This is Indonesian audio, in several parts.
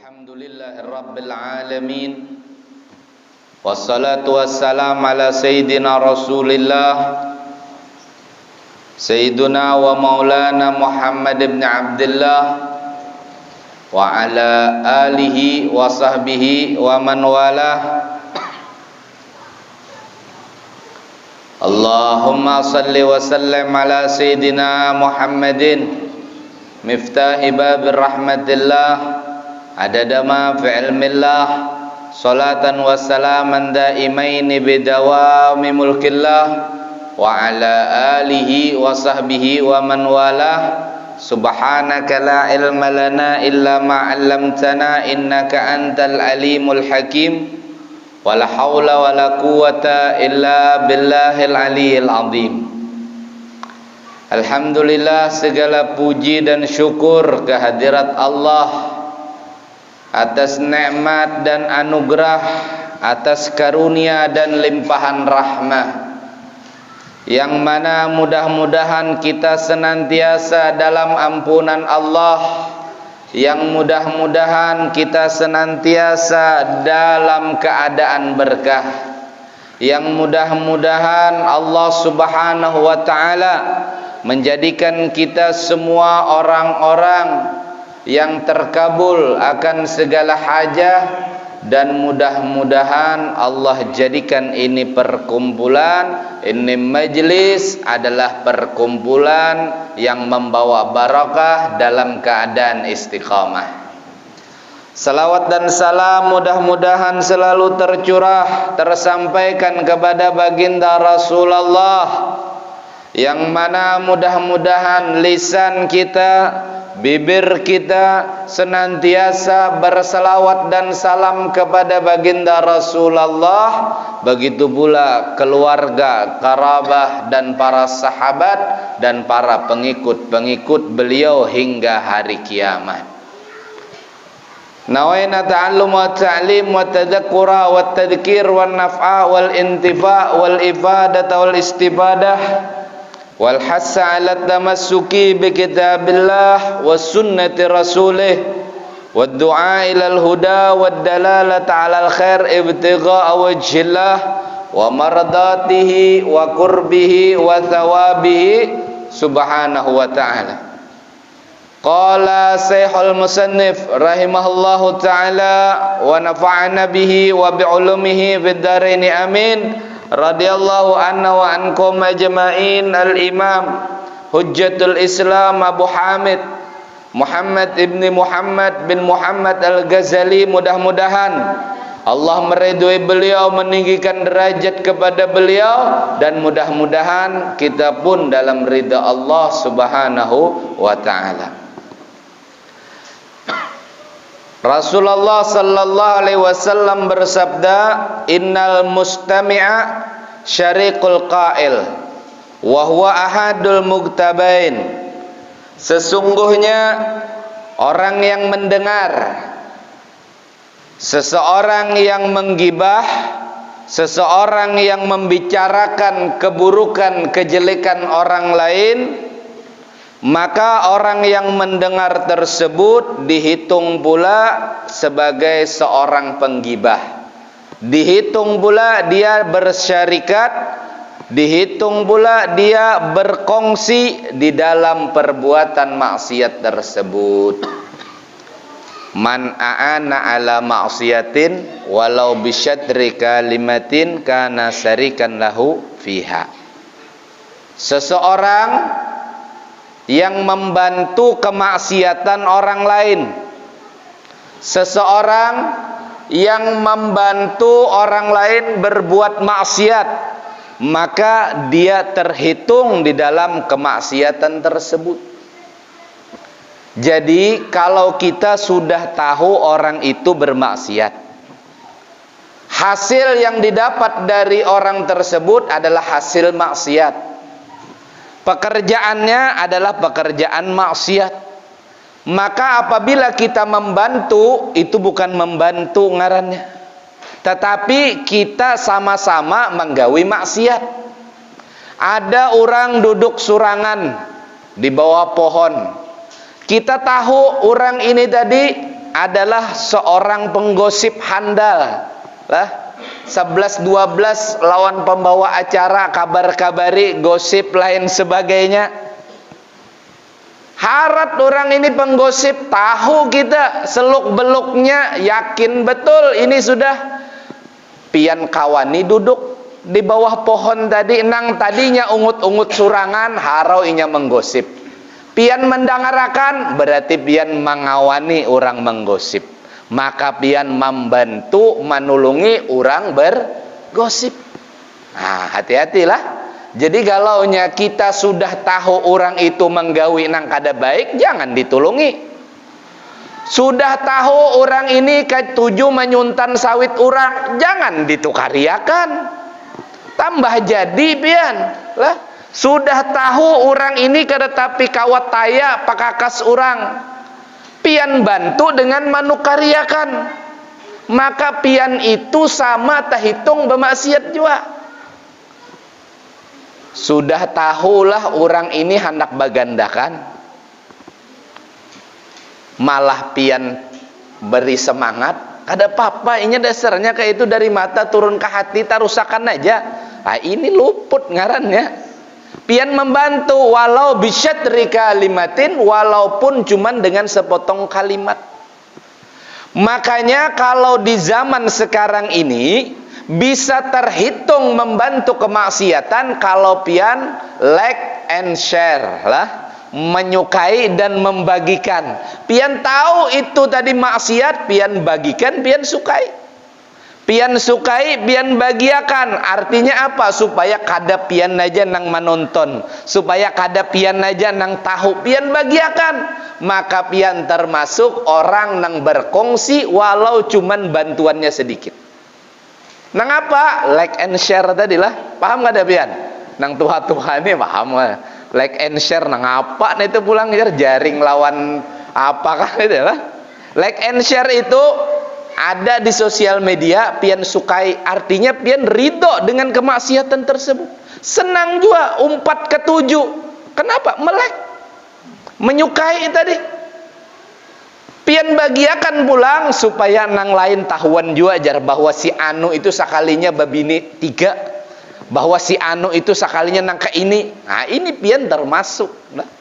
Alhamdulillahirabbil alamin. Wassalatu wassalamu ala sayyidina Rasulillah Sayyiduna wa maulana Muhammad ibn Abdullah wa ala alihi wa sahbihi wa man walah. Allahumma salli wa sallim ala sayyidina Muhammadin miftahi babir rahmatillah adada ma fi ilmillah salatan wa salaman daimaini bidawami mulkillah wa ala alihi wa sahbihi wa man walah. Subhanaka la ilma lana illa ma 'allamtana innaka antal alimul hakim. Wala haula wala quwata illa billahil aliyil azim. Alhamdulillah, segala puji dan syukur kehadirat Allah atas nikmat dan anugerah, atas karunia dan limpahan rahmah, yang mana mudah-mudahan kita senantiasa dalam ampunan Allah, yang mudah-mudahan kita senantiasa dalam keadaan berkah, yang mudah-mudahan Allah Subhanahu wa ta'ala menjadikan kita semua orang-orang yang terkabul akan segala hajah, dan mudah-mudahan Allah jadikan ini perkumpulan, ini majlis adalah perkumpulan yang membawa barakah dalam keadaan istiqamah. Salawat dan salam mudah-mudahan selalu tercurah, tersampaikan kepada baginda Rasulullah, yang mana mudah-mudahan lisan kita, bibir kita senantiasa berselawat dan salam kepada baginda Rasulullah. Begitu pula keluarga, karabah dan para sahabat dan para pengikut-pengikut beliau hingga hari kiamat. Nawaina ta'allum wa ta'lim wa tadhakkura wa tadhkir wa naf'a wal intifa' wal ifadata wal istifadah wal hassa 'ala tamassuki bi kitabillah was sunnati rasulih wad du'a ilal huda wad dalalata 'alal khair ibtigha'a wajhillah wa mardatihi wa qurbihi wa thawabihi subhanahu wa ta'ala. Qala Syekhul Musannif rahimahullahu ta'ala wa nafa'ana bihi wa bi ulumihi fid dharain amin. Radhiyallahu anna wa ankum ajma'in. Al-Imam Hujjatul Islam Abu Hamid Muhammad ibni Muhammad bin Muhammad Al-Ghazali, mudah-mudahan Allah meridhoi beliau, meninggikan derajat kepada beliau, dan mudah-mudahan kita pun dalam ridha Allah Subhanahu wa ta'ala. Rasulullah sallallahu alaihi wasallam bersabda, innal mustami'a syariqul qa'il wa huwa ahadul muktabain. Sesungguhnya orang yang mendengar, seseorang yang menggibah, seseorang yang membicarakan keburukan, kejelekan orang lain, maka orang yang mendengar tersebut dihitung pula sebagai seorang penggibah, dihitung pula dia bersyarikat, dihitung pula dia berkongsi di dalam perbuatan maksiat tersebut. Man a'ana ala maksiatin walau bisyadri kalimatin kana syarikan lahu fiha. Seseorang yang membantu kemaksiatan orang lain, seseorang yang membantu orang lain berbuat maksiat, maka dia terhitung di dalam kemaksiatan tersebut. Jadi kalau kita sudah tahu orang itu bermaksiat, hasil yang didapat dari orang tersebut adalah hasil maksiat, pekerjaannya adalah pekerjaan maksiat, maka apabila kita membantu, itu bukan membantu ngarannya, tetapi kita sama-sama menggawi maksiat. Ada orang duduk surangan di bawah pohon, kita tahu orang ini tadi adalah seorang penggosip handal lah. 11-12 lawan pembawa acara, kabar-kabari, gosip lain sebagainya. Harat orang ini penggosip, tahu kita seluk-beluknya, yakin betul ini sudah. Pian kawani duduk di bawah pohon tadi, nang tadinya ungut-ungut surangan, harau inya menggosip. Pian mendangarakan, berarti pian mengawani orang menggosip. Maka pian membantu, menulungi orang bergosip. Nah, hati-hatilah. Jadi kalau kita sudah tahu orang itu menggawi nang kada baik, jangan ditulungi. Sudah tahu orang ini ketujuh menyuntan sawit orang, jangan ditukariakan. Tambah jadi pian lah. Sudah tahu orang ini kada tapi kawat taya pakakas orang, pian bantu dengan manukariakan. Maka pian itu sama terhitung bermaksiat juga. Sudah tahulah orang ini hendak bagandakan, malah pian beri semangat, ada apa-apa, ini dasarnya kayak itu dari mata turun ke hati, tarusakan aja. Nah, ini luput ngarannya. Pian membantu walau bisyatri kalimatin, walaupun cuman dengan sepotong kalimat. Makanya kalau di zaman sekarang ini bisa terhitung membantu kemaksiatan kalau pian like and share lah, menyukai dan membagikan. Pian tahu itu tadi maksiat, pian bagikan, pian sukai. Pian sukai, pian bagiakan. Artinya apa? Supaya kada pian aja nang menonton, supaya kada pian aja nang tahu, pian bagiakan. Maka pian termasuk orang nang berkongsi walau cuman bantuannya sedikit. Nang apa? Like and share tadi lah. Paham kada pian? Nang Tuhan ini paham lah. Like and share nang apa nih itu pulang jaring lawan apakah itu lah. Like and share itu ada di sosial media, pian sukai, artinya pian ridho dengan kemaksiatan tersebut. Senang juga, umpat ketujuh. Kenapa? Melek, menyukai tadi. Pian bagiakan pulang supaya nang lain tahuan juga jar bahwa si anu itu sekalinya babini 3, bahwa si anu itu sekalinya nang ke ini. Nah, ini pian termasuk. Nah.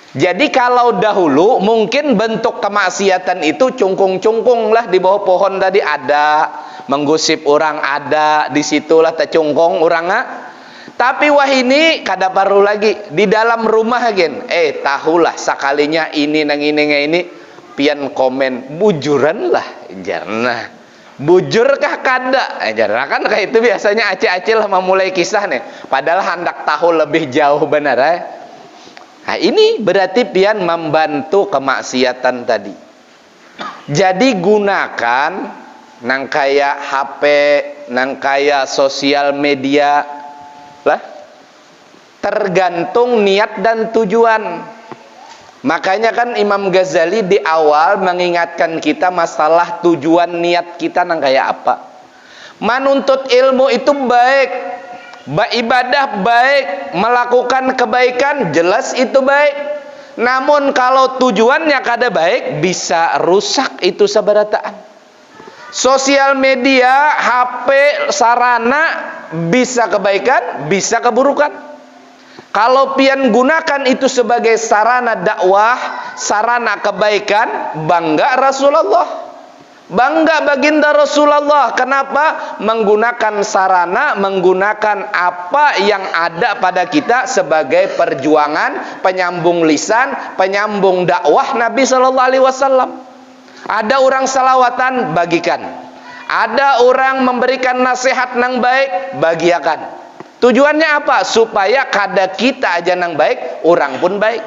Jadi kalau dahulu mungkin bentuk kemaksiatan itu cungkung-cungkung lah di bawah pohon tadi ada, menggosip orang ada, disitulah tercungkung orangnya. Tapi wah ini kada perlu lagi di dalam rumah gen. Tahulah sekalinya ini nang ini pian komen bujuran lah jarna. Bujurkah kada? Jarna kan kayak itu biasanya acil-acil lah memulai kisah nih. Padahal hendak tahu lebih jauh benar Nah, ini berarti pian membantu kemaksiatan tadi. Jadi gunakan nang kaya HP, nang kaya sosial media lah. Tergantung niat dan tujuan. Makanya kan Imam Ghazali di awal mengingatkan kita masalah tujuan niat kita nang kaya apa. Menuntut ilmu itu baik. Beribadah baik, melakukan kebaikan jelas itu baik. Namun kalau tujuannya kada baik, bisa rusak itu sabarataan. Sosial media, HP, sarana bisa kebaikan, bisa keburukan. Kalau pian gunakan itu sebagai sarana dakwah, sarana kebaikan, bangga Rasulullah. Bangga baginda Rasulullah. Kenapa? Menggunakan sarana, menggunakan apa yang ada pada kita sebagai perjuangan, penyambung lisan, penyambung dakwah Nabi Sallallahu Alaihi Wasallam. Ada orang salawatan, bagikan. Ada orang memberikan nasihat nang baik, bagiakan. Tujuannya apa? Supaya kada kita aja nang baik, orang pun baik.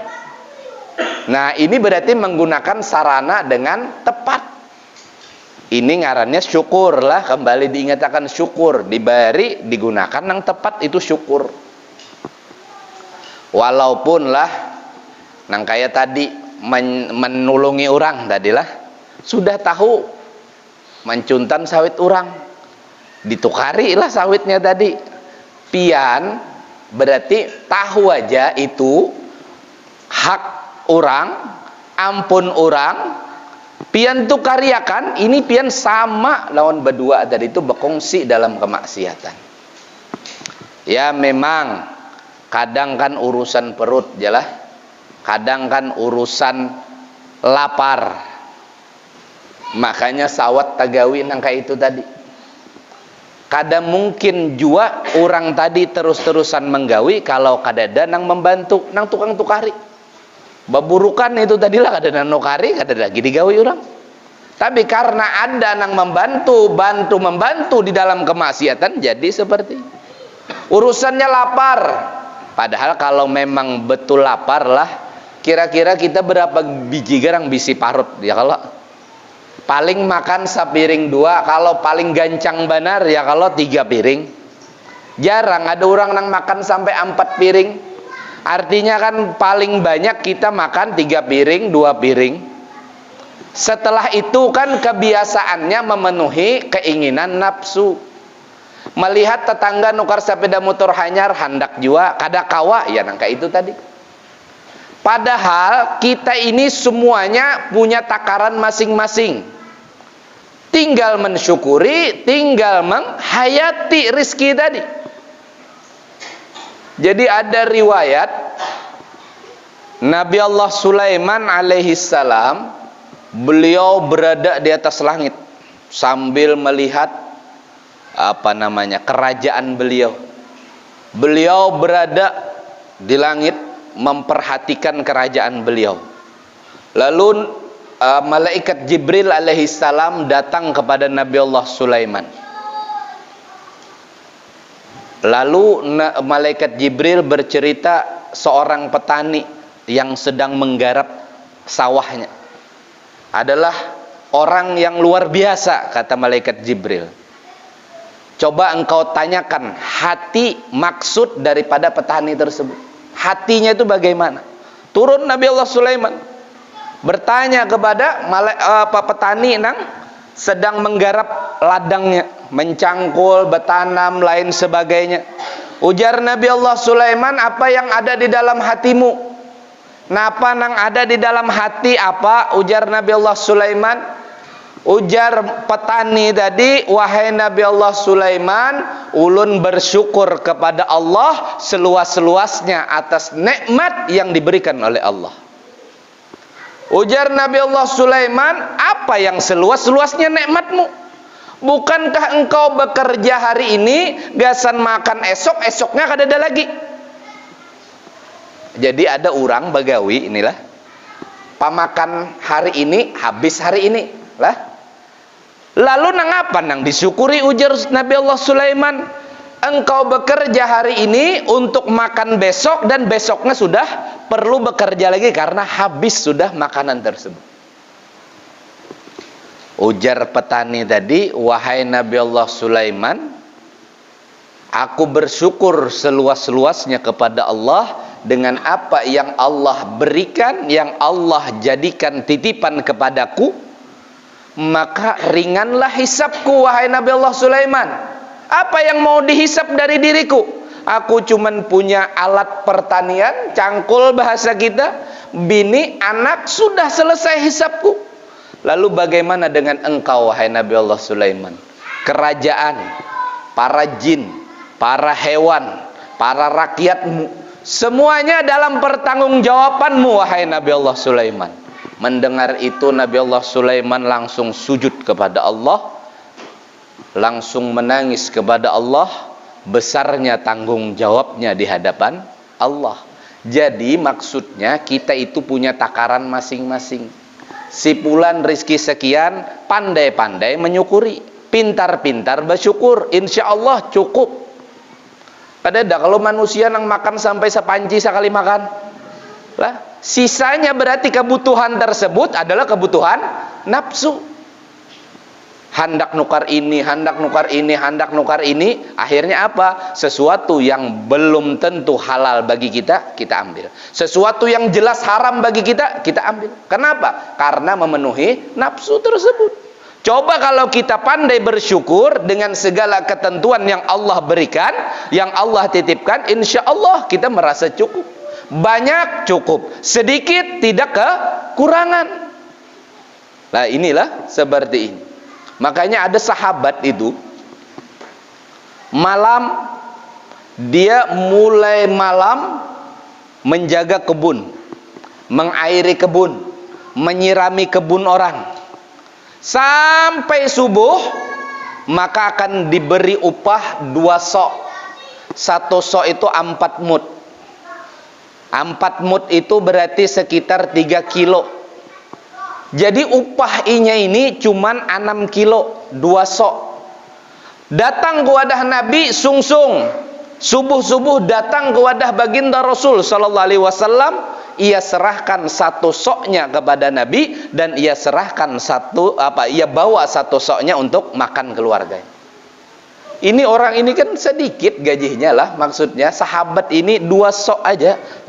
Nah, ini berarti menggunakan sarana dengan tepat. Ini ngarannya syukur lah, kembali diingatkan syukur, diberi, digunakan yang tepat itu syukur. Walaupun lah, nang kayak tadi menulungi orang tadilah, sudah tahu mencuntan sawit orang, ditukari lah sawitnya tadi. Pian berarti tahu aja itu hak orang, ampun orang. Pian tu karyakan, ini pian sama lawan berdua tadi itu berkongsi dalam kemaksiatan. Ya memang kadang kan urusan perut jelah, kadang kan urusan lapar. Makanya sawat tagawi nangka itu tadi. Kadang mungkin juga orang tadi terus-terusan menggawi kalau kadada nang membantu nang tukang tukari. Baburukan itu tadilah kadada nukari, kadada lagi digawi orang. Tapi karena ada nang membantu di dalam kemaksiatan, jadi seperti urusannya lapar. Padahal kalau memang betul lapar lah, kira-kira kita berapa biji garang bisi parut ya, kalau paling makan sepiring 2, kalau paling gancang benar ya kalau 3 piring. Jarang ada orang nang makan sampai 4 piring. Artinya kan paling banyak kita makan 3 piring, 2 piring. Setelah itu kan kebiasaannya memenuhi keinginan nafsu. Melihat tetangga nukar sepeda motor hanyar, hendak jua kada kawa, ya nangka itu tadi. Padahal kita ini semuanya punya takaran masing-masing. Tinggal mensyukuri, tinggal menghayati rizki tadi. Jadi ada riwayat Nabi Allah Sulaiman alaihi salam, beliau berada di atas langit sambil melihat kerajaan beliau. Beliau berada di langit memperhatikan kerajaan beliau. Lalu malaikat Jibril alaihi salam datang kepada Nabi Allah Sulaiman. Lalu malaikat Jibril bercerita seorang petani yang sedang menggarap sawahnya. Adalah orang yang luar biasa, kata malaikat Jibril. Coba engkau tanyakan hati maksud daripada petani tersebut. Hatinya itu bagaimana? Turun Nabi Allah Sulaiman bertanya kepada petani nang sedang menggarap ladangnya, mencangkul, bertanam, lain sebagainya. Ujar Nabi Allah Sulaiman, apa yang ada di dalam hatimu? Napa nang ada di dalam hati apa? Ujar Nabi Allah Sulaiman. Ujar petani tadi, wahai Nabi Allah Sulaiman, ulun bersyukur kepada Allah seluas-luasnya atas nikmat yang diberikan oleh Allah. Ujar Nabi Allah Sulaiman, apa yang seluas-luasnya nikmatmu? Bukankah engkau bekerja hari ini, gasan makan esok, esoknya kada ada lagi. Jadi ada orang bagawi inilah, pamakan hari ini, habis hari ini lah. Lalu nang apa nang disyukuri? Ujar Nabi Allah Sulaiman, engkau bekerja hari ini untuk makan besok, dan besoknya sudah perlu bekerja lagi karena habis sudah makanan tersebut. Ujar petani tadi, wahai Nabi Allah Sulaiman, aku bersyukur seluas-luasnya kepada Allah dengan apa yang Allah berikan, yang Allah jadikan titipan kepadaku, maka ringanlah hisapku wahai Nabi Allah Sulaiman. Apa yang mau dihisap dari diriku? Aku cuman punya alat pertanian, cangkul bahasa kita, bini, anak, sudah selesai hisapku. Lalu bagaimana dengan engkau wahai Nabi Allah Sulaiman? Kerajaan, para jin, para hewan, para rakyatmu, semuanya dalam pertanggungjawabanmu wahai Nabi Allah Sulaiman. Mendengar itu Nabi Allah Sulaiman langsung sujud kepada Allah, langsung menangis kepada Allah, besarnya tanggung jawabnya di hadapan Allah. Jadi maksudnya kita itu punya takaran masing-masing. Si fulan rizki sekian, pandai-pandai menyukuri, pintar-pintar bersyukur, insya Allah cukup. Ada kalau manusia yang makan sampai sepanci sekali makan lah, sisanya berarti kebutuhan tersebut adalah kebutuhan nafsu. Hendak nukar ini, hendak nukar ini, hendak nukar ini, akhirnya apa? Sesuatu yang belum tentu halal bagi kita, kita ambil. Sesuatu yang jelas haram bagi kita, kita ambil. Kenapa? Karena memenuhi nafsu tersebut. Coba kalau kita pandai bersyukur dengan segala ketentuan yang Allah berikan, yang Allah titipkan, insya Allah kita merasa cukup. Banyak cukup, sedikit tidak kekurangan. Lah inilah seperti ini. Makanya ada sahabat itu malam, dia mulai malam menjaga kebun, mengairi kebun, menyirami kebun orang sampai subuh, maka akan diberi upah 2 sok. 1 sok itu 4 mud. 4 mud itu berarti sekitar 3 kilo. Jadi upahnya ini cuman 6 kilo, 2 sok. Datang ke wadah Nabi sungsung, subuh-subuh datang ke wadah baginda Rasul sallallahu alaihi wasallam, ia serahkan 1 soknya kepada Nabi dan ia serahkan ia bawa 1 soknya untuk makan keluarganya. Ini orang ini kan sedikit gajinya lah, maksudnya sahabat ini 2 sok aja, 3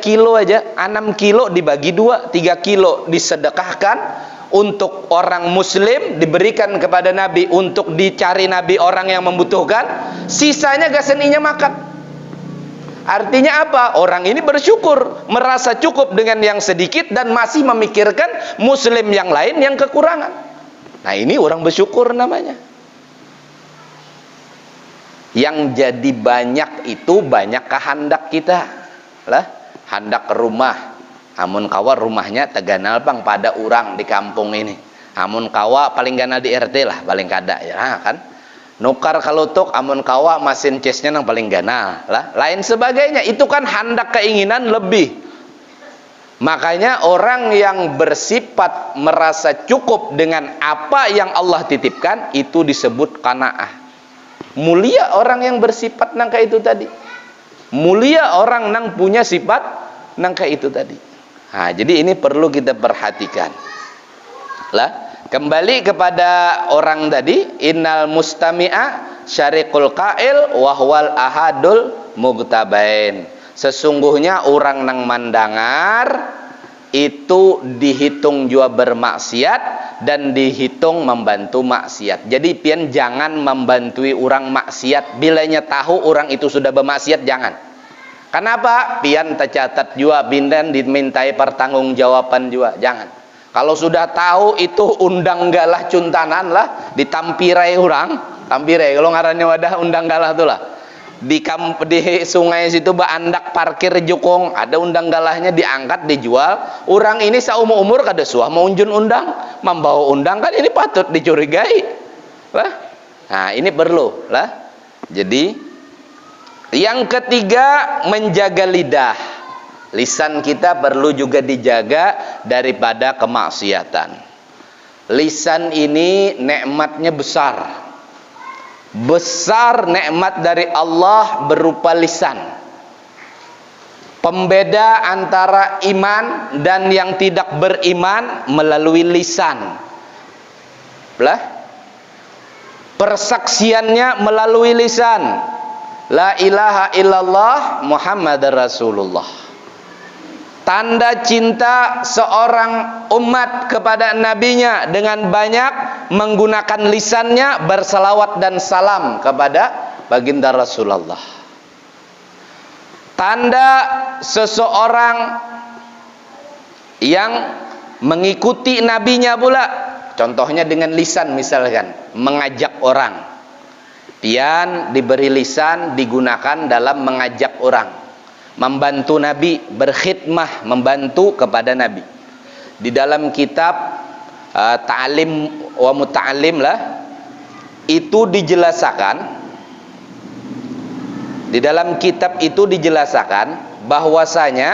kilo aja, 6 kilo dibagi 2, 3 kilo disedekahkan untuk orang muslim, diberikan kepada Nabi untuk dicari Nabi orang yang membutuhkan, sisanya gaseninya makan. Artinya apa? Orang ini bersyukur, merasa cukup dengan yang sedikit dan masih memikirkan muslim yang lain yang kekurangan. Nah, ini orang bersyukur namanya. Yang jadi banyak itu banyak kehendak kita lah, hendak ke rumah. Amun kawa rumahnya teganal bang pada orang di kampung ini. Amun kawa paling ganal di RT lah, paling kada ya kan. Nukar kalutuk amun kawa mesin cesnya nang paling ganal lah. Lain sebagainya itu kan hendak keinginan lebih. Makanya orang yang bersifat merasa cukup dengan apa yang Allah titipkan itu disebut qanaah. Mulia orang yang bersifat nang kayak itu tadi. Mulia orang nang punya sifat nang kayak itu tadi. Nah, jadi ini perlu kita perhatikan. Lah, kembali kepada orang tadi, innal mustami'a syariqul qail wa huwal ahadul mugtabain. Sesungguhnya orang nang mandangar itu dihitung jua bermaksiat dan dihitung membantu maksiat. Jadi pian jangan membantui orang maksiat bilanya tahu orang itu sudah bermaksiat, jangan. Kenapa? Pian tercatat jua bindan dimintai pertanggungjawaban jua, jangan. Kalau sudah tahu itu undang galah cuntanan lah, ditampirai orang, tampirai kalau ngarannya wadah undang galah tuh lah. Di sungai situ baandak parkir jukung, ada undang galahnya diangkat dijual. Orang ini seumur-umur kada suah mau unjun undang, membawa undang kan ini patut dicurigai. Lah. Nah, ini perlu lah. Jadi yang ketiga, menjaga lidah. Lisan kita perlu juga dijaga daripada kemaksiatan. Lisan ini nikmatnya besar. Besar nikmat dari Allah berupa lisan. Pembeda antara iman dan yang tidak beriman melalui lisan. Lah. Persaksiannya melalui lisan. La ilaha illallah Muhammadar Rasulullah. Tanda cinta seorang umat kepada nabinya dengan banyak menggunakan lisannya bersalawat dan salam kepada baginda Rasulullah. Tanda seseorang yang mengikuti nabinya pula, contohnya dengan lisan misalkan, mengajak orang. Pian diberi lisan digunakan dalam mengajak orang, membantu Nabi, berkhidmah, membantu kepada Nabi. Di dalam kitab Ta'lim wa Muta'allim lah, itu dijelaskan. Di dalam kitab itu dijelaskan bahwasanya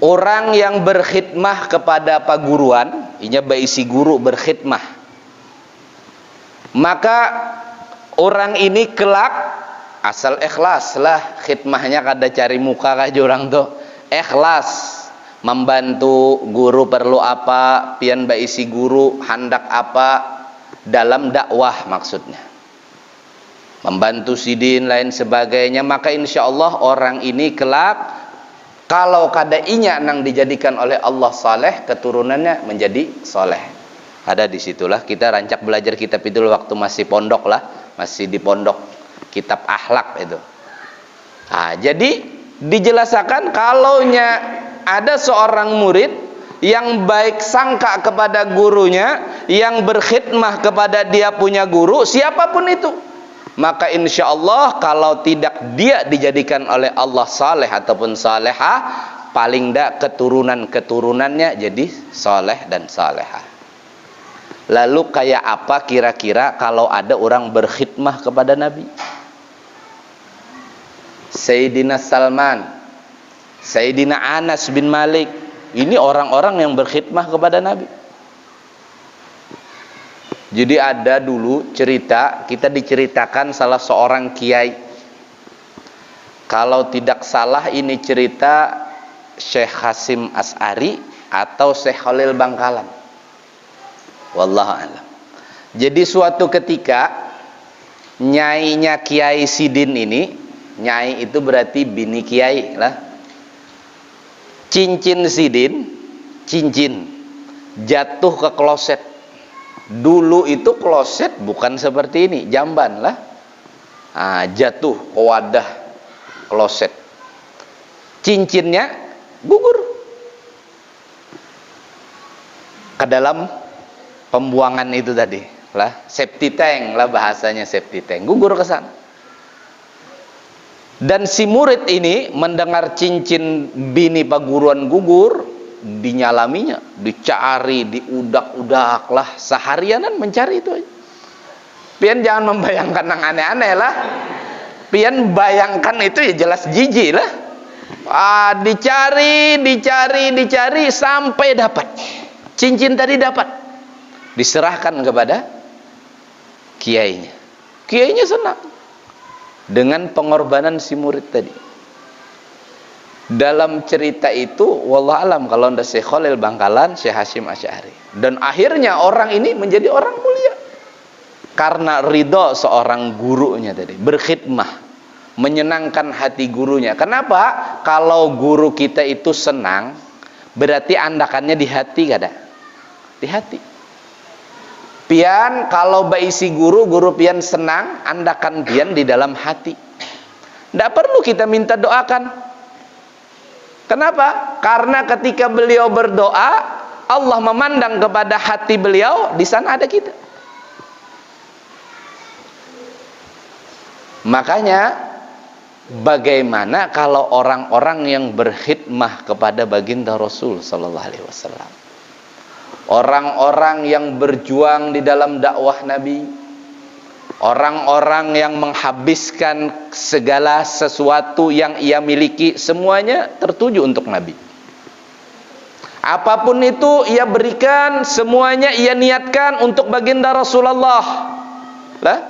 orang yang berkhidmah kepada paguruan, inya baisi guru berkhidmah, maka orang ini kelak asal ikhlas lah khidmahnya, kada cari muka kah orang tuh, ikhlas membantu guru perlu apa, pian baisi guru hendak apa dalam dakwah maksudnya, membantu sidin lain sebagainya, maka insya Allah orang ini kelak kalau kada inya nang dijadikan oleh Allah saleh, keturunannya menjadi soleh. Ada disitulah kita rancak belajar kitab itu waktu masih pondok lah, masih di pondok, kitab akhlak itu. Nah, jadi dijelaskan kalaunya ada seorang murid yang baik sangka kepada gurunya, yang berkhidmah kepada dia punya guru, siapapun itu, maka insya Allah kalau tidak dia dijadikan oleh Allah saleh ataupun salehah, paling tidak keturunan-keturunannya jadi saleh dan salehah. Lalu kayak apa kira-kira kalau ada orang berkhidmah kepada Nabi? Sayyidina Salman, Sayyidina Anas bin Malik, ini orang-orang yang berkhidmah kepada Nabi. Jadi ada dulu cerita, kita diceritakan salah seorang kiai. Kalau tidak salah ini cerita Syekh Hasim As'ari atau Syekh Khalil Bangkalan. Wallahu a'lam. Jadi suatu ketika nyainya Kiai Sidin ini, nyai itu berarti bini kiai lah. Cincin Sidin, cincin jatuh ke kloset. Dulu itu kloset bukan seperti ini, jamban lah. Jatuh ke wadah kloset. Cincinnya gugur ke dalam pembuangan itu tadi lah, septic tank lah bahasanya, septic tank, gugur ke sana. Dan si murid ini mendengar cincin bini paguruan gugur, dinyalaminya, dicari, diudak-udak lah, seharianan mencari itu aja. Pian jangan membayangkan yang aneh-aneh lah. Pian bayangkan itu ya jelas jijik lah. Dicari sampai dapat. Cincin tadi dapat. Diserahkan kepada kiainya. Kiainya senang dengan pengorbanan si murid tadi. Dalam cerita itu wallah alam kalau ndak Syekh Khalil Bangkalan, Syekh Hasim Asy'ari. Dan akhirnya orang ini menjadi orang mulia karena ridho seorang gurunya tadi, berkhidmah, menyenangkan hati gurunya. Kenapa? Kalau guru kita itu senang, berarti andakannya di hati kada? Di hati. Pian kalau baisi guru pian senang, andakan pian di dalam hati. Tidak perlu kita minta doakan. Kenapa? Karena ketika beliau berdoa, Allah memandang kepada hati beliau, di sana ada kita. Makanya bagaimana kalau orang-orang yang berkhidmah kepada baginda Rasul sallallahu alaihi wasallam? Orang-orang yang berjuang di dalam dakwah Nabi, orang-orang yang menghabiskan segala sesuatu yang ia miliki, semuanya tertuju untuk Nabi. Apapun itu ia berikan, semuanya ia niatkan untuk baginda Rasulullah lah.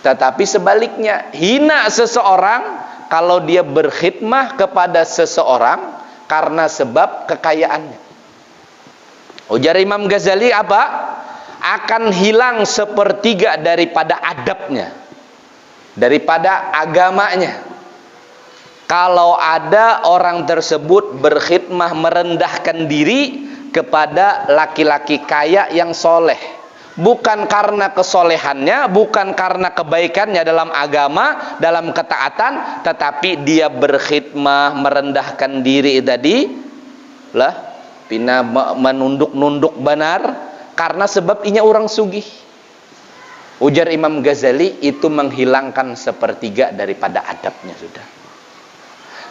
Tetapi sebaliknya, hina seseorang kalau dia berkhidmah kepada seseorang karena sebab kekayaannya. Ujar Imam Ghazali apa? Akan hilang sepertiga daripada adabnya, daripada agamanya, kalau ada orang tersebut berkhidmah merendahkan diri kepada laki-laki kaya yang soleh, bukan karena kesolehannya, bukan karena kebaikannya dalam agama, dalam ketaatan, tetapi dia berkhidmah merendahkan diri tadi lah, pina menunduk-nunduk benar karena sebab inya orang sugih. Ujar Imam Ghazali, itu menghilangkan sepertiga daripada adabnya sudah.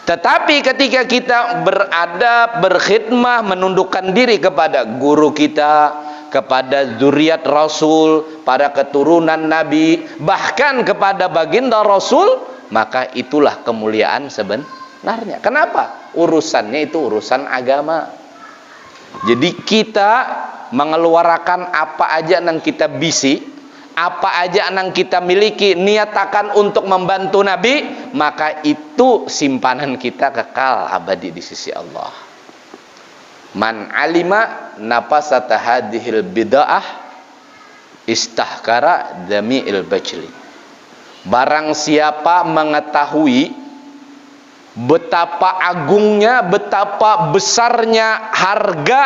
Tetapi ketika kita beradab, berkhidmah, menundukkan diri kepada guru kita, kepada zuriat Rasul, pada keturunan Nabi, bahkan kepada baginda Rasul, maka itulah kemuliaan sebenarnya. Kenapa? Urusannya itu urusan agama. Jadi kita mengeluarkan apa aja yang kita bisi, apa aja yang kita miliki, niatakan untuk membantu Nabi, maka itu simpanan kita kekal abadi di sisi Allah. Man alima nafasata hadhil bid'ah istahkara dami'il bajli. Barang siapa mengetahui betapa agungnya, betapa besarnya harga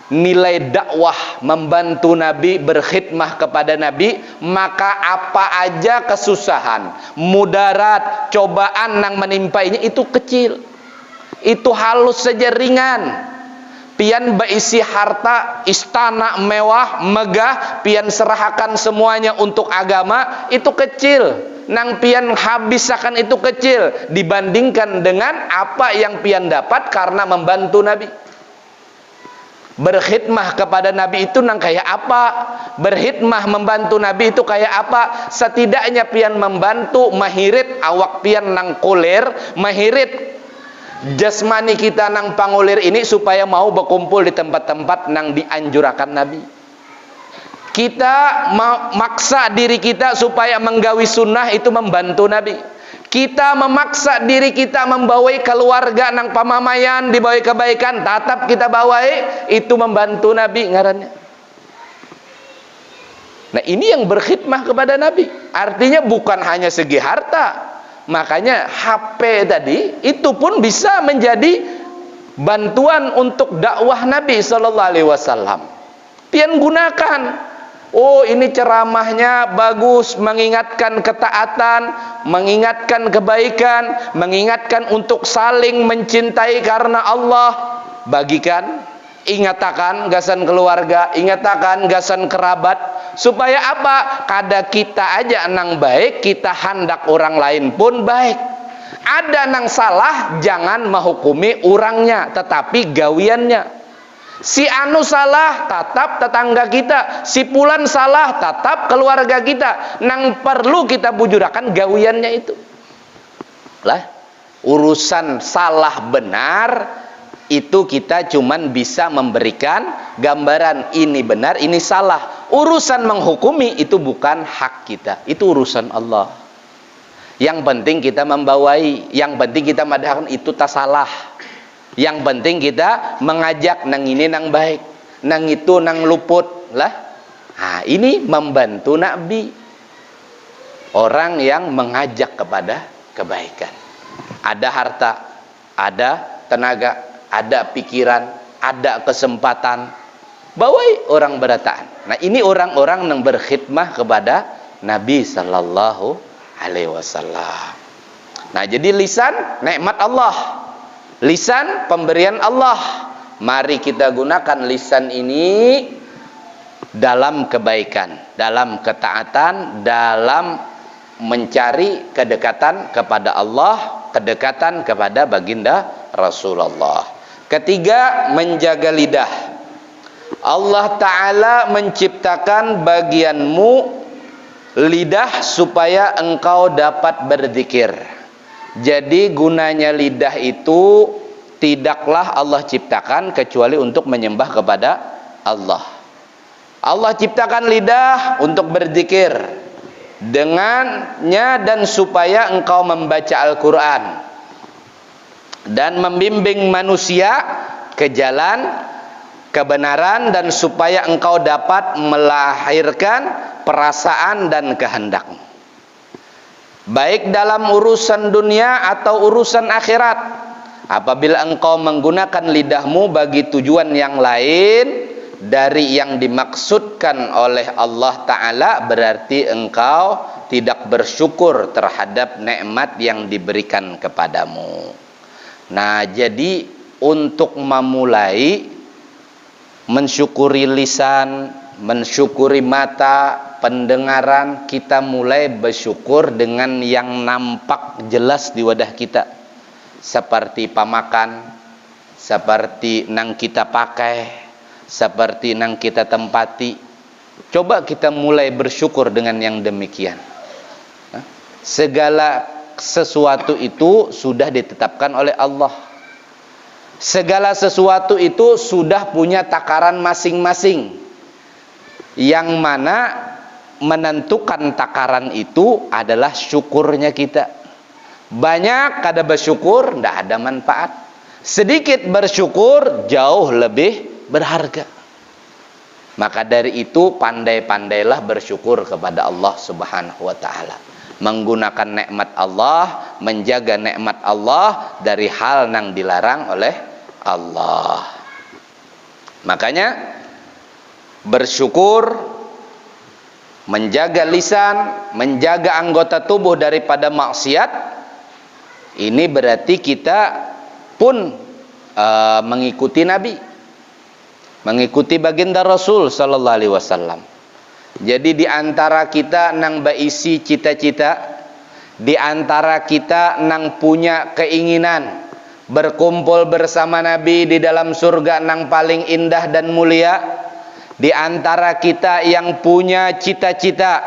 nilai dakwah membantu Nabi, berkhidmah kepada Nabi, maka apa aja kesusahan, mudarat, cobaan yang menimpainya itu kecil. Itu halus saja ringan. Pian berisi harta, istana mewah, megah, pian serahkan semuanya untuk agama, itu kecil. Nang pian habiskan itu kecil dibandingkan dengan apa yang pian dapat karena membantu Nabi. Berkhidmah kepada Nabi itu nang kayak apa? Berkhidmah membantu Nabi itu kayak apa? Setidaknya pian membantu mahirit awak pian nang kulir, mahirit jasmani kita nang pangulir ini supaya mau berkumpul di tempat-tempat nang dianjurakan Nabi. Kita maksa diri kita supaya menggawi sunnah itu membantu Nabi. Kita memaksa diri kita membawai keluarga nang pamamayan dibawai kebaikan, tetap kita bawai, itu membantu Nabi ngarannya. Nah, ini yang berkhidmah kepada Nabi. Artinya bukan hanya segi harta. Makanya HP tadi itu pun bisa menjadi bantuan untuk dakwah Nabi sallallahu alaihi wasallam. Pian gunakan. Oh, ini ceramahnya bagus, mengingatkan ketaatan, mengingatkan kebaikan, mengingatkan untuk saling mencintai karena Allah. Bagikan, ingatakan gasan keluarga, ingatakan gasan kerabat, supaya apa? Kada kita aja nang baik, kita hendak orang lain pun baik. Ada nang salah, jangan menghukumi orangnya, tetapi gawiannya. Si anu salah, tatap tetangga kita. Si pulan salah, tatap keluarga kita. Nang perlu kita bujurakan gawiannya itu. Lah, urusan salah benar itu kita cuman bisa memberikan gambaran ini benar, ini salah. Urusan menghukumi itu bukan hak kita, itu urusan Allah. Yang penting kita membawai, yang penting kita madahkan itu tak salah. Yang penting kita mengajak nang ini nang baik, nang itu nang luput lah. Nah, ini membantu Nabi. Orang yang mengajak kepada kebaikan. Ada harta, ada tenaga, ada pikiran, ada kesempatan, bawai orang berataan. Nah, ini orang-orang yang berkhidmah kepada Nabi sallallahu alaihi wasallam. Nah, jadi lisan nikmat Allah, lisan pemberian Allah. Mari kita gunakan lisan ini dalam kebaikan, dalam ketaatan, dalam mencari kedekatan kepada Allah, kedekatan kepada baginda Rasulullah. Ketiga, menjaga lidah. Allah Ta'ala menciptakan bagianmu lidah supaya engkau dapat berzikir. Jadi gunanya lidah itu tidaklah Allah ciptakan kecuali untuk menyembah kepada Allah. Allah ciptakan lidah untuk berzikir, dengannya dan supaya engkau membaca Al-Quran dan membimbing manusia ke jalan kebenaran, dan supaya engkau dapat melahirkan perasaan dan kehendak, baik dalam urusan dunia atau urusan akhirat. Apabila engkau menggunakan lidahmu bagi tujuan yang lain dari yang dimaksudkan oleh Allah Ta'ala, berarti engkau tidak bersyukur terhadap nikmat yang diberikan kepadamu. Nah, jadi untuk memulai mensyukuri lisan, mensyukuri mata, pendengaran, kita mulai bersyukur dengan yang nampak jelas di wadah kita, seperti pamakan, seperti nang kita pakai, seperti nang kita tempati. Coba kita mulai bersyukur dengan yang demikian. Segala sesuatu itu sudah ditetapkan oleh Allah. Segala sesuatu itu sudah punya takaran masing-masing, yang mana menentukan takaran itu adalah syukurnya kita. Banyak kada bersyukur, tidak ada manfaat. Sedikit bersyukur, jauh lebih berharga. Maka dari itu pandai-pandailah bersyukur kepada Allah Subhanahu wa Ta'ala, menggunakan nikmat Allah, menjaga nikmat Allah dari hal yang dilarang oleh Allah. Makanya bersyukur, menjaga lisan, menjaga anggota tubuh daripada maksiat, ini berarti kita pun mengikuti Nabi, mengikuti baginda Rasul sallallahu alaihi wasallam. Jadi di antara kita nang baisi cita-cita, di antara kita nang punya keinginan berkumpul bersama Nabi di dalam surga nang paling indah dan mulia, di antara kita yang punya cita-cita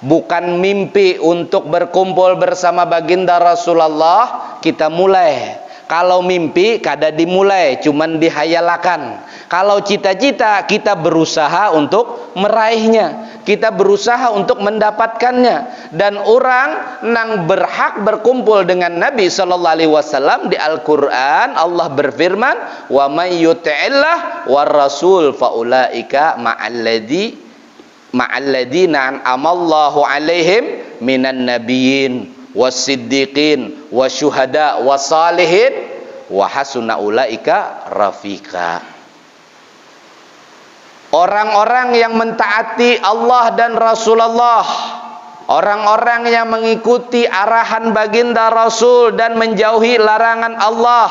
bukan mimpi untuk berkumpul bersama baginda Rasulullah, kita mulai. Kalau mimpi kada dimulai, cuman dihayalakan. Kalau cita-cita, kita berusaha untuk meraihnya, kita berusaha untuk mendapatkannya. Dan orang nang berhak berkumpul dengan Nabi sallallahu alaihi wasallam, di Al-Qur'an Allah berfirman, "Wa may yuti'illah war rasul faulaika ma'alladzina an'amallahu alaihim minan nabiyyin wassiddiqin wasyuhada wassalihin wa hasuna ulaika rafiqa." Orang-orang yang mentaati Allah dan Rasulullah, orang-orang yang mengikuti arahan baginda Rasul dan menjauhi larangan Allah,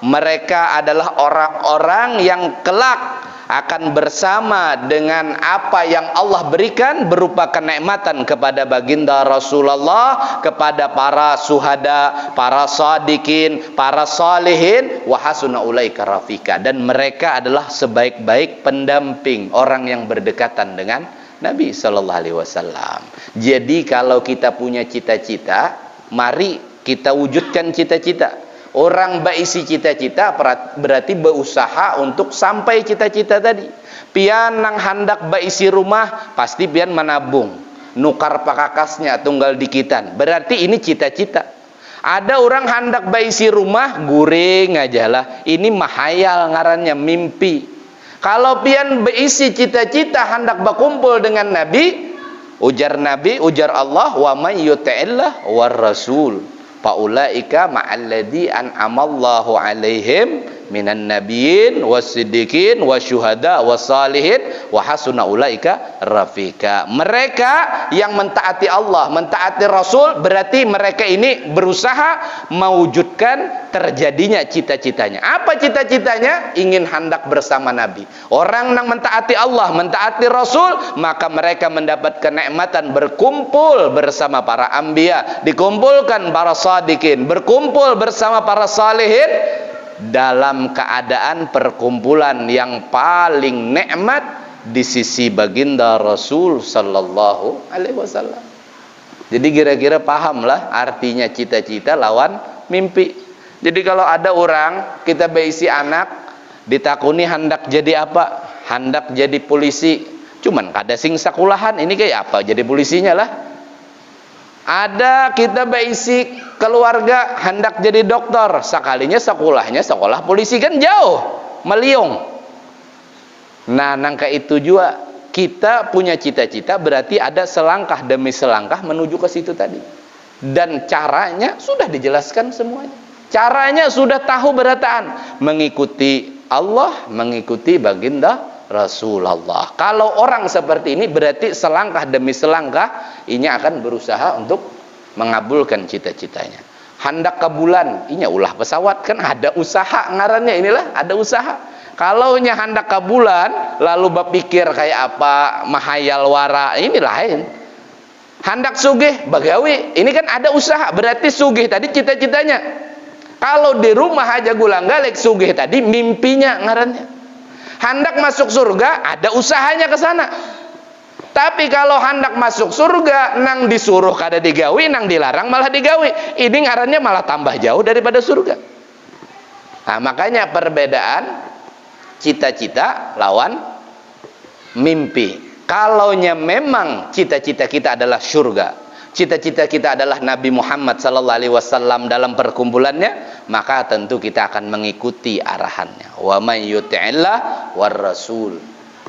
mereka adalah orang-orang yang kelak akan bersama dengan apa yang Allah berikan berupa kenikmatan kepada baginda Rasulullah, kepada para syuhada, para shadiqin, para salihin, wa hasuna ulaika rafika. Dan mereka adalah sebaik-baik pendamping orang yang berdekatan dengan Nabi sallallahu alaihi wasallam. Jadi kalau kita punya cita-cita, mari kita wujudkan cita-cita. Orang baisi cita-cita berarti berusaha untuk sampai cita-cita tadi. Pian nang hendak baisi rumah, pasti pian menabung, nukar pakakasnya tunggal dikitan. Berarti ini cita-cita. Ada orang hendak baisi rumah, guring aja lah. Ini mahayal ngarannya, mimpi. Kalau pian baisi cita-cita hendak berkumpul dengan Nabi, ujar Allah, wa may yuti'illah war rasul faulaika ma'alladzi an'amallahu alaihim minan nabiyyin wassiddiqin wasyuhada wassalihin wa hasuna ulaika rafika. Mereka yang mentaati Allah, mentaati Rasul, berarti mereka ini berusaha mewujudkan terjadinya cita-citanya. Apa cita-citanya? Ingin hendak bersama Nabi. Orang yang mentaati Allah, mentaati Rasul, maka mereka mendapat kenikmatan berkumpul bersama para anbiya, dikumpulkan para shadiqin, berkumpul bersama para salihin dalam keadaan perkumpulan yang paling nikmat di sisi baginda Rasul sallallahu alaihi wasallam. Jadi kira-kira pahamlah artinya cita-cita lawan mimpi. Jadi kalau ada orang kita baisi anak ditakuni hendak jadi apa? Hendak jadi polisi. Cuman kada sing sakulahan, ini kayak apa jadi polisinya lah. Ada kita baisi keluarga hendak jadi dokter, sekalinya sekolahnya sekolah polisi, kan jauh meliung. Nah nangka itu juga kita punya cita-cita, berarti ada selangkah demi selangkah menuju ke situ tadi. Dan caranya sudah dijelaskan semuanya. Caranya sudah tahu berataan, mengikuti Allah, mengikuti baginda Rasulullah. Kalau orang seperti ini berarti selangkah demi selangkah ini akan berusaha untuk mengabulkan cita-citanya. Hendak ke bulan, ini ulah pesawat, kan ada usaha ngarannya, inilah ada usaha. Kalau nya hendak ke bulan lalu berpikir kayak apa mahayal wara, ini lain. Hendak sugih bagawi, ini kan ada usaha, berarti sugih tadi cita-citanya. Kalau di rumah aja gulang galek, sugih tadi mimpinya ngarannya. Hendak masuk surga, ada usahanya ke sana. Tapi kalau hendak masuk surga, nang disuruh kada digawi, nang dilarang malah digawi. Ini ngarannya malah tambah jauh daripada surga. Nah, makanya perbedaan cita-cita lawan mimpi. Kalaunya memang cita-cita kita adalah surga, cita-cita kita adalah Nabi Muhammad SAW dalam perkumpulannya, maka tentu kita akan mengikuti arahannya. Wa may yuti'illah war rasul,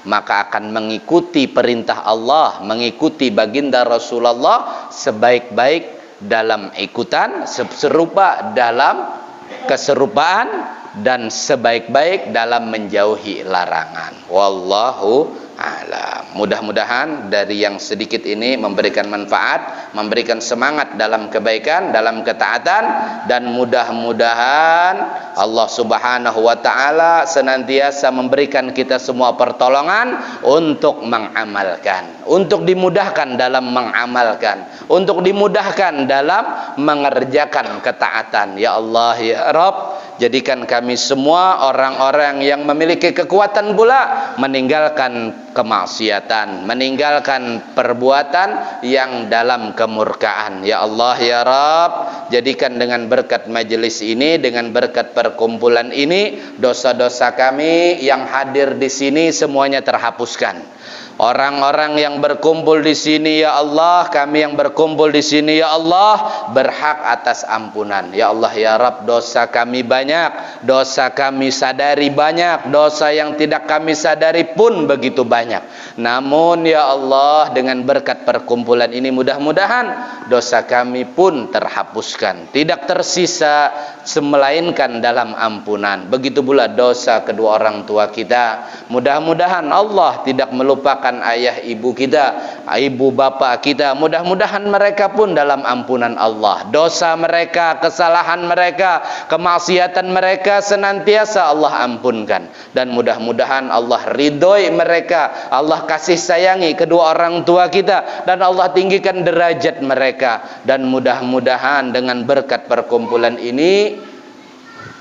maka akan mengikuti perintah Allah, mengikuti baginda Rasulullah sebaik-baik dalam ikutan, serupa dalam keserupaan, dan sebaik-baik dalam menjauhi larangan. Wallahu a'lam. Mudah-mudahan dari yang sedikit ini memberikan manfaat, memberikan semangat dalam kebaikan, dalam ketaatan, dan mudah-mudahan Allah Subhanahu wa taala senantiasa memberikan kita semua pertolongan untuk mengamalkan, untuk dimudahkan dalam mengamalkan, untuk dimudahkan dalam mengerjakan ketaatan. Ya Allah ya Rabb, jadikan kami semua orang-orang yang memiliki kekuatan pula meninggalkan kemaksiatan, meninggalkan perbuatan yang dalam kemurkaan. Ya Allah ya Rabb, jadikan dengan berkat majelis ini, dengan berkat perkumpulan ini, dosa-dosa kami yang hadir di sini semuanya terhapuskan. Orang-orang yang berkumpul di sini ya Allah, kami yang berkumpul di sini ya Allah, berhak atas ampunan. Ya Allah ya Rabb, dosa kami banyak, dosa kami sadari banyak, dosa yang tidak kami sadari pun begitu banyak. Namun ya Allah, dengan berkat perkumpulan ini mudah-mudahan dosa kami pun terhapuskan, tidak tersisa melainkan dalam ampunan. Begitu pula dosa kedua orang tua kita. Mudah-mudahan Allah tidak melupakan ayah ibu kita, ibu bapak kita. Mudah-mudahan mereka pun dalam ampunan Allah. Dosa mereka, kesalahan mereka, kemaksiatan mereka senantiasa Allah ampunkan. Dan mudah-mudahan Allah ridhoi mereka, Allah kasih sayangi kedua orang tua kita, dan Allah tinggikan derajat mereka. Dan mudah-mudahan dengan berkat perkumpulan ini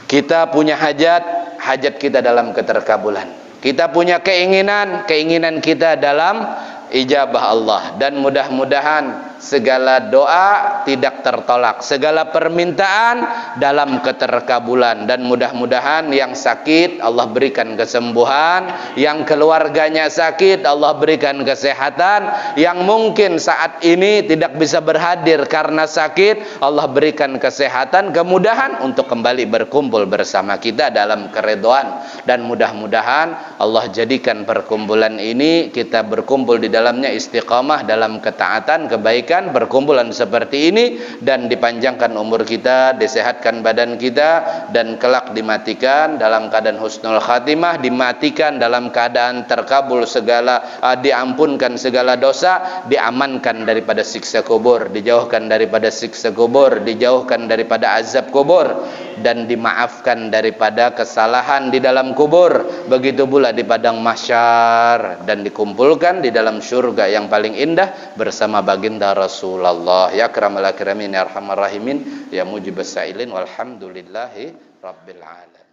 kita punya hajat kita dalam keterkabulan. Kita punya keinginan kita dalam ijabah Allah. Dan mudah-mudahan segala doa tidak tertolak, segala permintaan dalam keterkabulan. Dan mudah-mudahan yang sakit Allah berikan kesembuhan, yang keluarganya sakit Allah berikan kesehatan, yang mungkin saat ini tidak bisa berhadir karena sakit Allah berikan kesehatan, kemudahan untuk kembali berkumpul bersama kita dalam keridhaan. Dan mudah-mudahan Allah jadikan perkumpulan ini kita berkumpul di dalamnya istiqamah dalam ketaatan, kebaikan, berkumpulan seperti ini, dan dipanjangkan umur kita, disehatkan badan kita, dan kelak dimatikan dalam keadaan husnul khatimah, dimatikan dalam keadaan terkabul segala, diampunkan segala dosa, diamankan daripada siksa kubur, dijauhkan daripada siksa kubur, dijauhkan daripada azab kubur, dan dimaafkan daripada kesalahan di dalam kubur. Begitu pula di padang mahsyar, dan dikumpulkan di dalam surga yang paling indah bersama baginda Rasulullah. Ya akramal akramin ya arhamar rahimin ya mujibas sailin walhamdulillahi rabbil alamin.